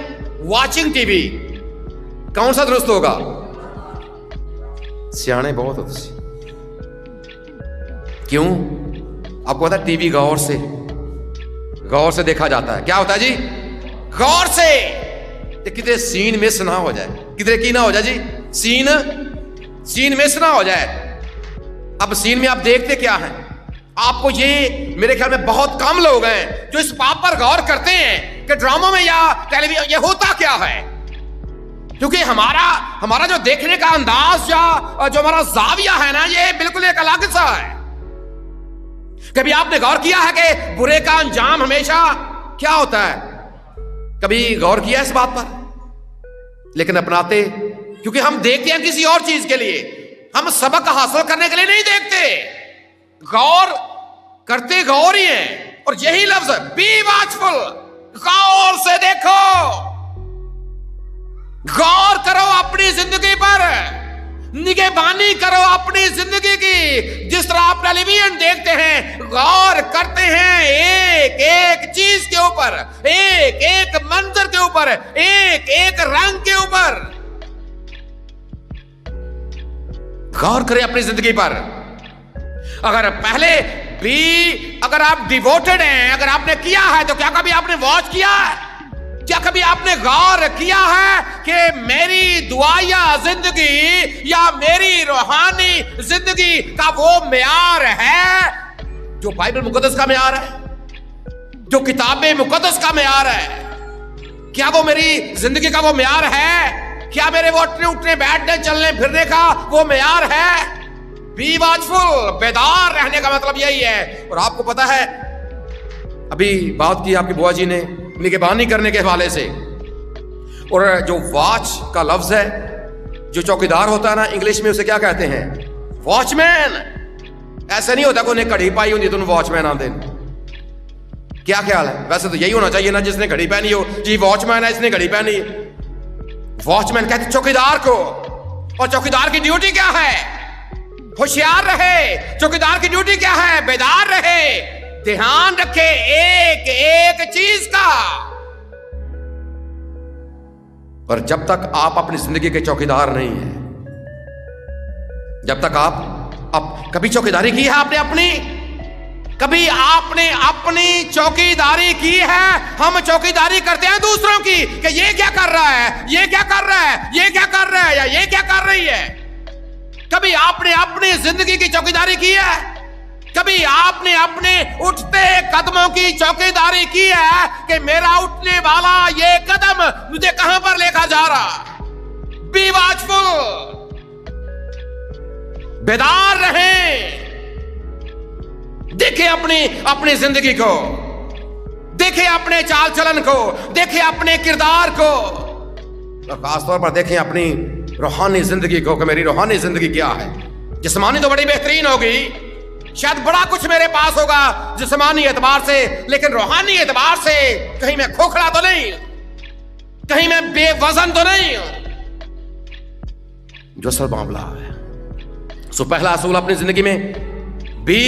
watching TV. कौन सा दुरुस्त होगा? सियाने बहुत होते। क्यों? आपको पता है टीवी गौर से देखा जाता है। क्या होता है जी? गौर से। कितने सीन मिस ना हो जाए, कितने की ना हो जाए जी, सीन मिस ना हो जाए। अब सीन में आप देखते क्या हैं? आपको ये मेरे ख्याल में बहुत कम लोग हैं जो इस बात पर गौर करते हैं कि ड्रामों में या टेलीविजन ये होता क्या है। क्योंकि हमारा जो देखने का अंदाज या जो हमारा जाविया है ना, ये बिल्कुल एक अलग सा है। कभी आपने गौर किया है कि बुरे का अंजाम हमेशा क्या होता है? कभी गौर किया इस बात पर? लेकिन अपनाते, क्योंकि हम देखते हैं किसी और चीज के लिए, हम सबक हासिल करने के लिए नहीं देखते। गौर करते गौर ही है। और यही लफ्ज बी वॉचफुल, गौर से देखो, गौर करो अपनी जिंदगी पर, निगहबानी करो अपनी जिंदगी की। जिस तरह आप टेलीविजन देखते हैं, गौर करते हैं एक एक चीज के ऊपर, एक एक मंजर के ऊपर, एक एक रंग के ऊपर। गौर करें अपनी जिंदगी पर। अगर पहले भी अगर आप डिवोटेड हैं, अगर आपने किया है, तो क्या कभी आपने वॉच किया है? क्या कभी आपने गौर किया है कि मेरी दुआया जिंदगी या मेरी रूहानी जिंदगी का वो म्यार है जो बाइबल मुकद्दस का म्यार है, जो किताबे मुकद्दस का म्यार है? क्या वो मेरी जिंदगी का वो म्यार है? क्या मेरे वो उठने बैठने चलने फिरने का वो म्यार है? बी वॉचफुल, बेदार रहने का मतलब यही है। और आपको पता है, अभी बात की आपकी बुआ जी ने निगहबानी करने के हवाले से, और जो वॉच का लफ्ज है, जो चौकीदार होता है ना, इंग्लिश में उसे क्या कहते हैं? वॉचमैन। ऐसा नहीं होता कि उन्हें घड़ी पाई होती तो उन्हें वॉचमैन आते। क्या ख्याल है? वैसे तो यही होना चाहिए ना, जिसने घड़ी पहनी हो जी वॉचमैन है, इसने घड़ी पहनी है। वॉचमैन कहते चौकीदार को। और चौकीदार की ड्यूटी क्या है? होशियार रहे। चौकीदार की ड्यूटी क्या है? बेदार रहे, ध्यान रखे एक एक चीज का। पर जब तक आप अपनी जिंदगी के चौकीदार नहीं हैं, जब तक आप कभी चौकीदारी की है आपने अपनी? कभी आपने अपनी चौकीदारी की है? हम चौकीदारी करते हैं दूसरों की कि ये क्या कर रहा है, ये क्या कर रहा है, ये क्या कर रहा है, या ये क्या कर रही है। कभी आपने अपनी जिंदगी की चौकीदारी की है? کبھی آپ نے اپنے اٹھتے قدموں کی چوکیداری کی ہے کہ میرا اٹھنے والا یہ قدم مجھے کہاں پر لے کر جا رہا؟ بی واچفل، بیدار رہیں. دیکھیں اپنی زندگی کو، دیکھیں اپنے چال چلن کو، دیکھیں اپنے کردار کو، اور خاص طور پر دیکھیں اپنی روحانی زندگی کو کہ میری روحانی زندگی کیا ہے. جسمانی تو بڑی بہترین ہوگی، شاید بڑا کچھ میرے پاس ہوگا جسمانی اعتبار سے، لیکن روحانی اعتبار سے کہیں میں کھوکھلا تو نہیں، کہیں میں بے وزن تو نہیں ہوں. جو اصل معاملہ ہے، سو پہلا اصول اپنی زندگی میں بی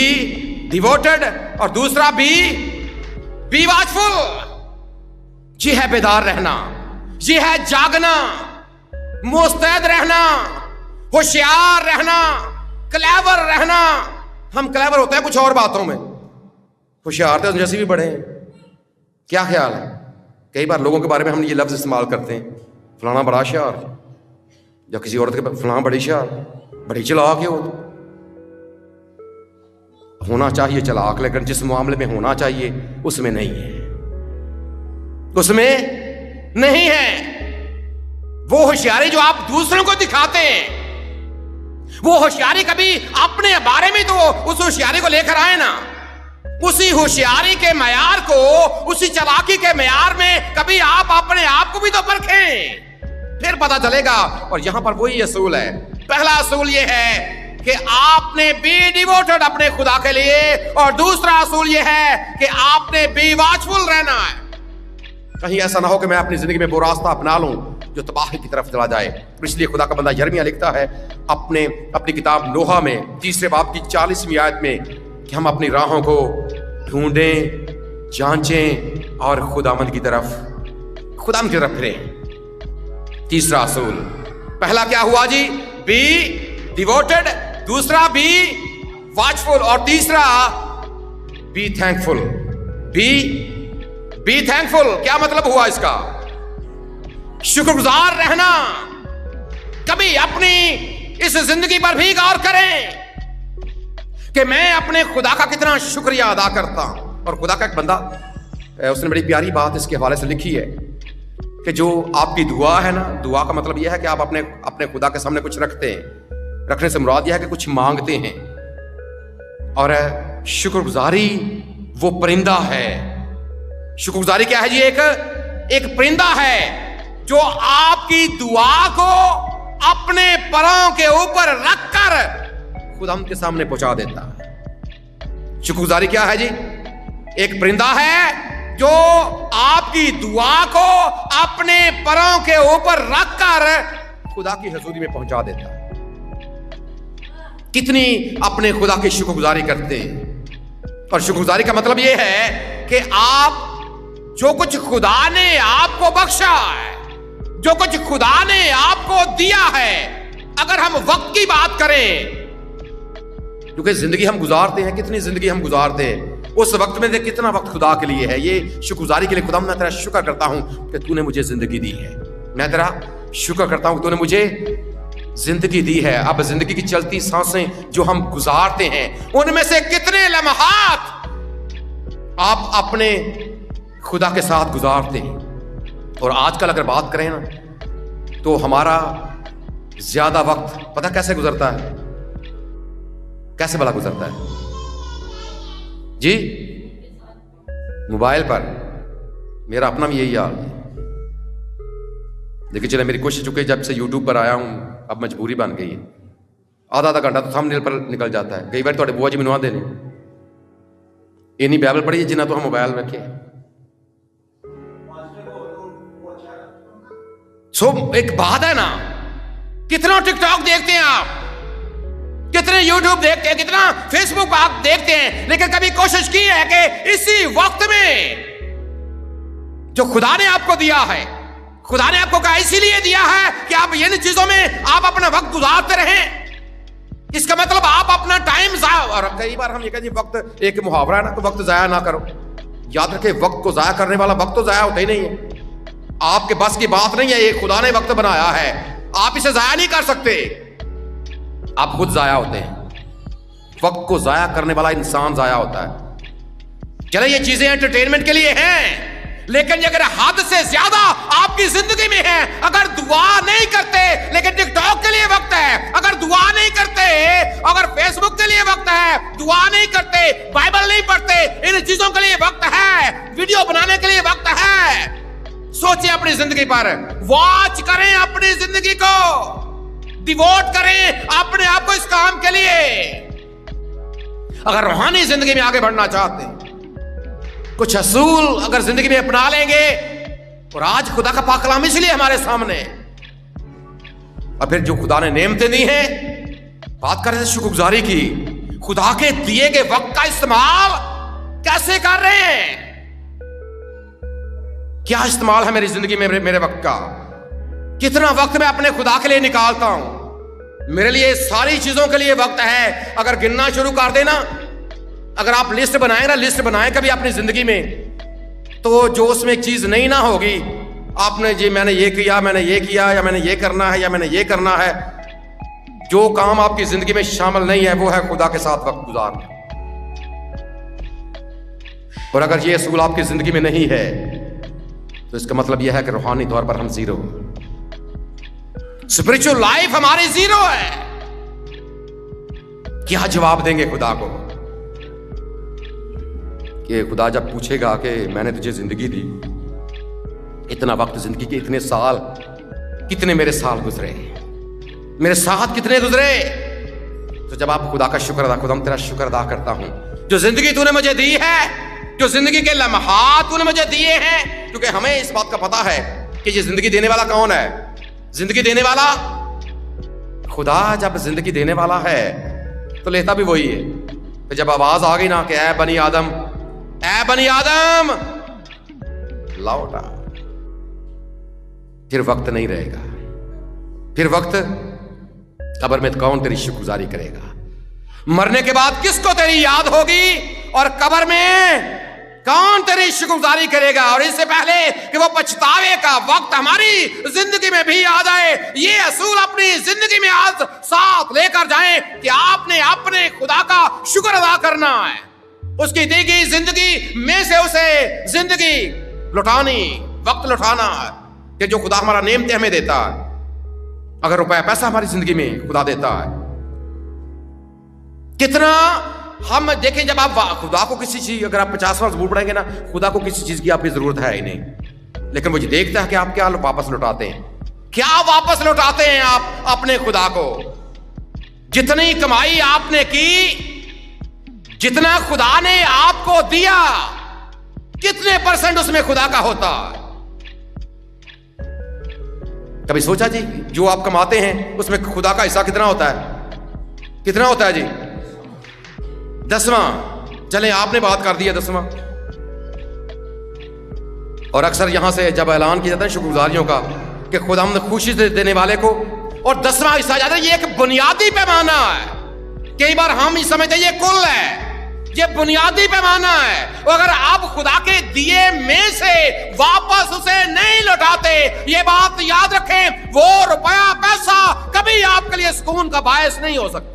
ڈیووٹڈ، اور دوسرا بی واچفل. یہ ہے بیدار رہنا، یہ ہے جاگنا، مستعد رہنا، ہوشیار رہنا، کلیور رہنا. ہم کلیور ہوتے ہیں کچھ اور باتوں میں، ہوشیار تو جیسے بھی بڑے ہیں. کیا خیال ہے؟ کئی بار لوگوں کے بارے میں ہم یہ لفظ استعمال کرتے ہیں، فلانا بڑا ہوشیار، جب کسی عورت کے فلانا بڑی ہوشیار، بڑی چلاک ہے. وہ ہونا چاہیے چلاک، لیکن جس معاملے میں ہونا چاہیے اس میں نہیں ہے، اس میں نہیں ہے. وہ ہوشیاری جو آپ دوسروں کو دکھاتے ہیں، وہ ہوشیاری کبھی اپنے بارے میں تو اس ہوشیاری کو لے کر آئے نا. اسی ہوشیاری کے معیار کو، اسی چلاکی کے معیار میں کبھی آپ اپنے آپ کو بھی تو پرکھیں، پھر پتا چلے گا. اور یہاں پر وہی اصول ہے. پہلا اصول یہ ہے کہ آپ نے بی ڈیووٹڈ اپنے خدا کے لیے، اور دوسرا اصول یہ ہے کہ آپ نے بی واچفل رہنا ہے. کہیں ایسا نہ ہو کہ میں اپنی زندگی میں وہ راستہ اپنا لوں جو تباہی کی طرف چلا جائے. اس لیے خدا کا بندہ یرمیہ لکھتا ہے اپنی کتاب نوحہ میں 3 باب کی 40ویں آیت میں کہ ہم اپنی راہوں کو ڈھونڈیں، جانچیں اور خداوند کی طرف پھریں. تیسرا اصول، پہلا کیا ہوا جی؟ بی ڈیووٹڈ، دوسرا بی واچفل، اور تیسرا بی تھینکفل. بی تھینکفل کیا مطلب ہوا اس کا؟ شکر گزار رہنا. کبھی اپنی اس زندگی پر بھی غور کریں کہ میں اپنے خدا کا کتنا شکریہ ادا کرتا ہوں. اور خدا کا ایک بندہ، اس نے بڑی پیاری بات اس کے حوالے سے لکھی ہے کہ جو آپ کی دعا ہے نا، دعا کا مطلب یہ ہے کہ آپ اپنے خدا کے سامنے کچھ رکھتے ہیں. رکھنے سے مراد یہ ہے کہ کچھ مانگتے ہیں. اور شکر گزاری وہ پرندہ ہے. شکر گزاری کیا ہے جی؟ ایک پرندہ ہے جو آپ کی دعا کو اپنے پروں کے اوپر رکھ کر خدا ہم کے سامنے پہنچا دیتا ہے. شکر گزاری کیا ہے جی؟ ایک پرندہ ہے جو آپ کی دعا کو اپنے پروں کے اوپر رکھ کر خدا کی حضوری میں پہنچا دیتا ہے. کتنی اپنے خدا کی شکر گزاری کرتے ہیں. اور شکر گزاری کا مطلب یہ ہے کہ آپ جو کچھ خدا نے آپ کو بخشا ہے، جو کچھ خدا نے آپ کو دیا ہے، اگر ہم وقت کی بات کریں، کیونکہ زندگی ہم گزارتے ہیں، کتنی زندگی ہم گزارتے ہیں، اس وقت میں کتنا وقت خدا کے لیے ہے. یہ شکر گزاری کے لیے خدا میں تیرا شکر کرتا ہوں کہ تو نے مجھے زندگی دی ہے. میں تیرا شکر کرتا ہوں کہ تو نے مجھے زندگی دی ہے. اب زندگی کی چلتی سانسیں جو ہم گزارتے ہیں، ان میں سے کتنے لمحات آپ اپنے خدا کے ساتھ گزارتے ہیں. اور آج کل اگر بات کریں نا تو ہمارا زیادہ وقت پتہ کیسے گزرتا ہے؟ کیسے بھلا گزرتا ہے جی؟ موبائل پر. میرا اپنا بھی یہی حال ہے. لیکن چلے میری کوشش چکے جب سے یوٹیوب پر آیا ہوں، اب مجبوری بن گئی ہے. آدھا گھنٹہ تو تھمبنیل پر نکل جاتا ہے. کئی بار تھوڑے بوا جی منوا دینے اینی بائبل پڑھی جنہ تو ہم موبائل رکھے. سو ایک بات ہے نا، کتنا ٹک ٹاک دیکھتے ہیں آپ، کتنے یوٹیوب دیکھتے ہیں، کتنا فیس بک آپ دیکھتے ہیں، لیکن کبھی کوشش کی ہے کہ اسی وقت میں جو خدا نے آپ کو دیا ہے، خدا نے آپ کو کہا اسی لیے دیا ہے کہ آپ ان چیزوں میں آپ اپنا وقت گزارتے رہیں. اس کا مطلب آپ اپنا ٹائم ضائع، اور کئی بار ہم یہ کہتے ہیں وقت ایک محاورہ ہے نا کہ وقت ضائع نہ کرو. یاد رکھیں وقت کو ضائع کرنے والا وقت تو ضائع ہوتا ہی نہیں ہے. آپ کے بس کی بات نہیں ہے، یہ خدا نے وقت بنایا ہے، آپ اسے ضائع نہیں کر سکتے. آپ خود ضائع ہوتے ہیں. वक्त को जाया करने वाला इंसान जाया होता है। चले ये चीजें एंटरटेनमेंट के लिए हैं, लेकिन अगर हद से ज्यादा आपकी जिंदगी में है, अगर दुआ नहीं करते लेकिन टिकटॉक के लिए वक्त है, अगर दुआ नहीं करते, अगर फेसबुक के लिए वक्त है, दुआ नहीं करते, बाइबल नहीं पढ़ते, इन चीजों के लिए वक्त है, वीडियो बनाने के लिए वक्त है, सोचिए अपनी जिंदगी पर, वॉच करें अपनी जिंदगी को, डिवोट करें अपने आप को इस काम के लिए। अगर रूहानी जिंदगी में आगे बढ़ना चाहते हैं, कुछ असूल अगर जिंदगी में अपना लेंगे, और आज खुदा का पाक कलाम इसलिए हमारे सामने, और फिर जो खुदा ने नेमतें दी हैं, बात कर रहे थे शुक्रगुजारी की, खुदा के दिए गए वक्त का इस्तेमाल कैसे कर रहे हैं, क्या इस्तेमाल है मेरी जिंदगी में मेरे वक्त का, कितना वक्त मैं अपने खुदा के लिए निकालता हूं। मेरे लिए सारी चीजों के लिए वक्त है। अगर गिनना शुरू कर देना, अगर आप लिस्ट बनाए ना, लिस्ट बनाए कभी अपनी जिंदगी में, तो जो उसमें एक चीज नहीं ना होगी, आपने जी मैंने ये किया, मैंने ये किया, या मैंने ये करना है, या मैंने ये करना है, जो काम आपकी जिंदगी में शामिल नहीं है वो है खुदा के साथ वक्त गुजारना। और अगर ये असूल आपकी जिंदगी में नहीं है तो इसका मतलब यह है कि रूहानी तौर पर हम जीरो, स्पिरिचुअल लाइफ हमारी जीरो है। क्या जवाब देंगे खुदा को कि खुदा जब पूछेगा कि मैंने तुझे जिंदगी दी, इतना वक्त जिंदगी के, इतने साल, कितने मेरे साल गुजरे, मेरे साथ कितने गुजरे, तो जब आप खुदा का शुक्र अदा, खुदा तेरा शुक्र अदा करता हूं जो जिंदगी तूने मुझे दी है, जो जिंदगी के लम्हात तूने मुझे दिए हैं, क्योंकि हमें इस बात का पता है कि ये जिंदगी देने वाला कौन है, जिंदगी देने वाला खुदा। जब जिंदगी देने वाला है तो लेता भी वही है। तो जब आवाज आ गई ना कि ऐ बनी आदम, ऐ बनी आदम लौटा, फिर वक्त नहीं रहेगा, फिर वक्त कब्र में कौन तेरी शुक्रगुजारी करेगा, मरने के बाद किसको तेरी याद होगी, और कब्र में कौन तेरी शुक्रगुजारी करेगा। और इससे पहले कि वो पछतावे का वक्त हमारी जिंदगी में भी आ जाए, ये असूल अपनी जिंदगी में आज साथ लेकर जाएं कि आपने अपने खुदा का शुक्र अदा करना है, उसकी दी गई जिंदगी में से उसे जिंदगी लुटानी, वक्त लुटाना है कि जो खुदा हमारा नेमतें हमें देता है। अगर रुपया पैसा हमारी जिंदगी में खुदा देता है, कितना हम देखें, जब आप खुदा को किसी चीज, अगर आप 50 वर्ष जरूर पड़ेंगे ना, खुदा को किसी चीज की आपकी जरूरत है ही नहीं, लेकिन वो देखता है कि आप क्या वापस लौटाते हैं, क्या वापस लौटाते हैं आप अपने खुदा को। जितनी कमाई आपने की, जितना खुदा ने आपको दिया, कितने % उसमें खुदा का होता है। कभी सोचा जी जो आप कमाते हैं उसमें खुदा का हिस्सा कितना होता है, कितना होता है जी? 10वां। चले आपने बात कर दिया 10वां। और अक्सर यहां से जब ऐलान किया जाता है शुक्रगुजारियों का कि खुदा हमने खुशी से देने वाले को, और 10वां हिस्सा जाता है, ये एक बुनियादी पैमाना है। कई बार हम इस समझते ये कुल है, ये बुनियादी पैमाना है। अगर आप खुदा के दिए में से वापस उसे नहीं लौटाते, ये बात याद रखें, वो रुपया पैसा कभी आपके लिए सुकून का बायस नहीं हो सकता।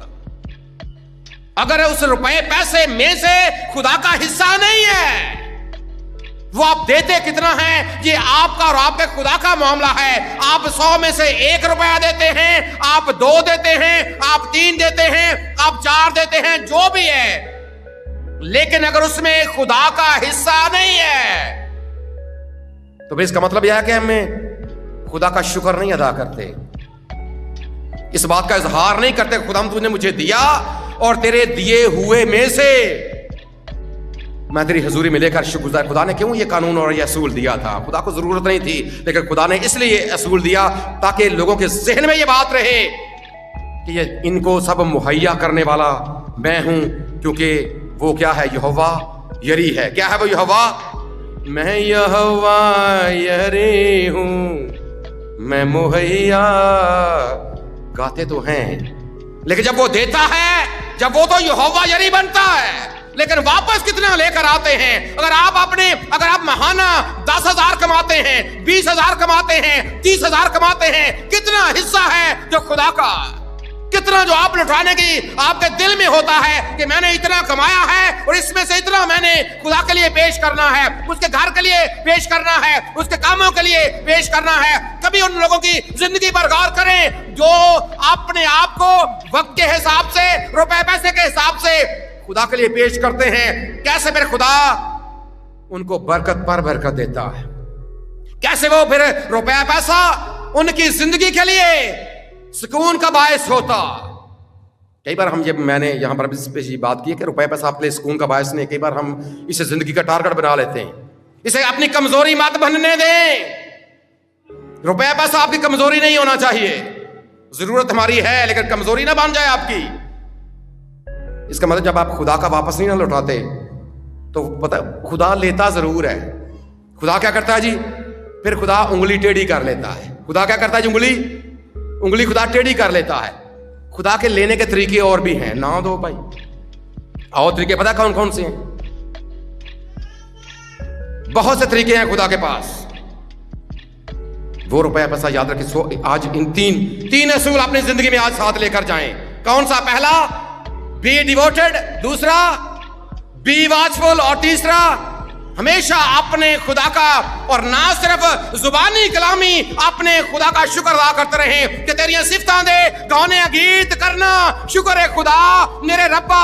अगर उस रुपए पैसे में से खुदा का हिस्सा नहीं है, वो आप देते कितना है ये आपका और आपके खुदा का मामला है। आप 100 में से 1 रुपया देते हैं, आप 2 देते हैं, आप 3 देते हैं, आप 4 देते हैं, जो भी है, लेकिन अगर उसमें खुदा का हिस्सा नहीं है तो फिर इसका मतलब यह है कि हमें खुदा का शुक्र नहीं अदा करते, इस बात का इजहार नहीं करते खुदा तूने मुझे दिया और तेरे दिए हुए में से मैं तेरी हजूरी में लेकर शुक्रगुजार। खुदा ने क्यों ये कानून और ये असूल दिया था? खुदा को जरूरत नहीं थी, लेकिन खुदा ने इसलिए असूल दिया ताकि लोगों के जहन में ये बात रहे कि ये इनको सब मुहैया करने वाला मैं हूं, क्योंकि वो क्या है? यहोवा यरी है। क्या है वो यहोवा? मैं यहोवा यरी हूं, मैं मुहैया। गाते तो हैं, लेकिन जब वो देता है, जब वो तो यहोवा यरी बनता है, लेकिन वापस कितना लेकर आते हैं? अगर आप महाना 10,000 कमाते हैं, 20,000 कमाते हैं, 30,000 कमाते हैं, कितना हिस्सा है जो खुदा का? कितना जो आप लुटाने की आपके दिल में होता है कि मैंने इतना कमाया है और इसमें से इतना मैंने खुदा के लिए पेश करना है, उसके घर के लिए पेश करना है, उसके कामों के लिए पेश करना है। कभी उन लोगों की जिंदगी पर गौर करें जो अपने आप को वक्त के हिसाब से, रुपए पैसे के हिसाब से खुदा के लिए पेश करते हैं। कैसे फिर खुदा उनको बरकत पर बरकत देता है, कैसे वो फिर रुपया पैसा उनकी जिंदगी के लिए सुकून का बायस होता। कई बार हम मैंने यहां पर इस पे बात की है कि रुपया पैसा आपके लिए सुकून का बायस नहीं। कई बार हम इसे जिंदगी का टारगेट बना लेते हैं, इसे अपनी कमजोरी मत बनने दें। रुपया पैसा आपकी कमजोरी नहीं होना चाहिए, जरूरत हमारी है लेकिन कमजोरी ना बन जाए आपकी। इसका मतलब जब आप खुदा का वापस नहीं ना लौटाते तो पता खुदा लेता जरूर है। खुदा क्या करता है जी, फिर खुदा उंगली टेढ़ी कर लेता है। खुदा क्या करता है जी, उंगली खुदा टेढ़ी कर लेता है। खुदा के लेने के तरीके और भी हैं, ना दो भाई। और तरीके पता कौन कौन से हैं? बहुत से तरीके हैं खुदा के पास। वो रुपया पैसा याद रखिए। आज इन तीन असूल अपनी जिंदगी में आज साथ लेकर जाएं। कौन सा? पहला बी डिवोटेड, दूसरा बी वॉचफुल, और तीसरा हमेशा अपने खुदा का और ना सिर्फ जुबानी कलामी अपने खुदा का शुक्र अदा करते रहे कि तेरियां सिफतां दे गाने गीत करना। शुक्र है खुदा मेरे रब्बा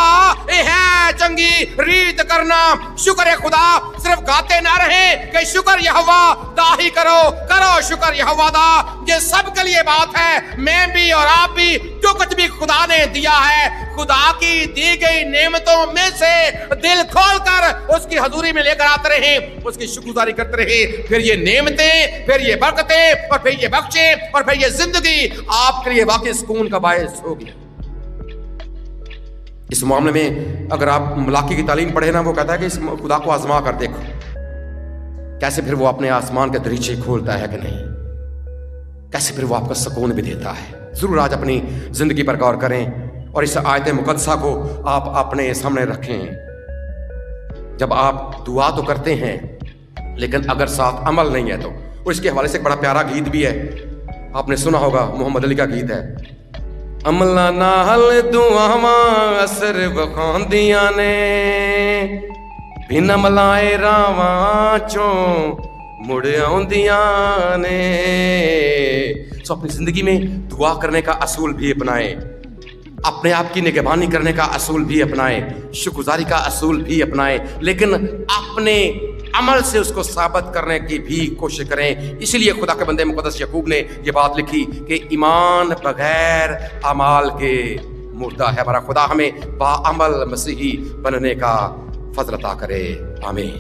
ए है चंगी रीत करना। शुक्र है खुदा सिर्फ गाते ना रहे कि शुक्र यहोवा दा ही करो, करो शुक्र यहोवा दा। ये सब के लिए बात है, मैं भी और आप भी जो कुछ भी खुदा ने दिया है, खुदा की दी गई नेमतों में से दिल खोलकर उसकी हजूरी में लेकर आते रहे, उसकी शुक्रगुजारी करते रहे। फिर ये नेमतें, फिर ये बरकतें, और फिर ये बख्शे, और फिर ये जिंदगी आपके लिए वाकई सुकून का बायस होगी। इस मामले में अगर आप मलाकी की तालीम पढ़े ना, वो कहता है कि इस खुदा को आजमा कर देखो कैसे फिर वो अपने आसमान के दरीचे खोलता है कि नहीं, कैसे फिर वो आपको सुकून भी देता है। जरूर आज अपनी जिंदगी पर गौर करें और इस आयत मुकद्दसा को आप अपने सामने रखें। जब आप दुआ तो करते हैं लेकिन अगर साथ अमल नहीं है तो। और इसके हवाले से एक बड़ा प्यारा गीत भी है, आपने सुना होगा, मोहम्मद अली का गीत है। अमला नाल दुआवां असर वखांदियां ने, बिन अमलाए रावां चों मुड़ आउंदियां ने। सो अपनी जिंदगी में दुआ करने का असूल भी अपनाएं, अपने आप की निगहबानी करने का असूल भी अपनाएं, शुक्रगुजारी का असूल भी अपनाएं, लेकिन अपने अमल से उसको साबित करने की भी कोशिश करें। इसीलिए खुदा के बंदे मुकद्दस याकूब ने यह बात लिखी कि ईमान बगैर अमाल के मुर्दा है। हमारा खुदा हमें बाअमल मसीही बनने का फज़ल अता करे। आमीन।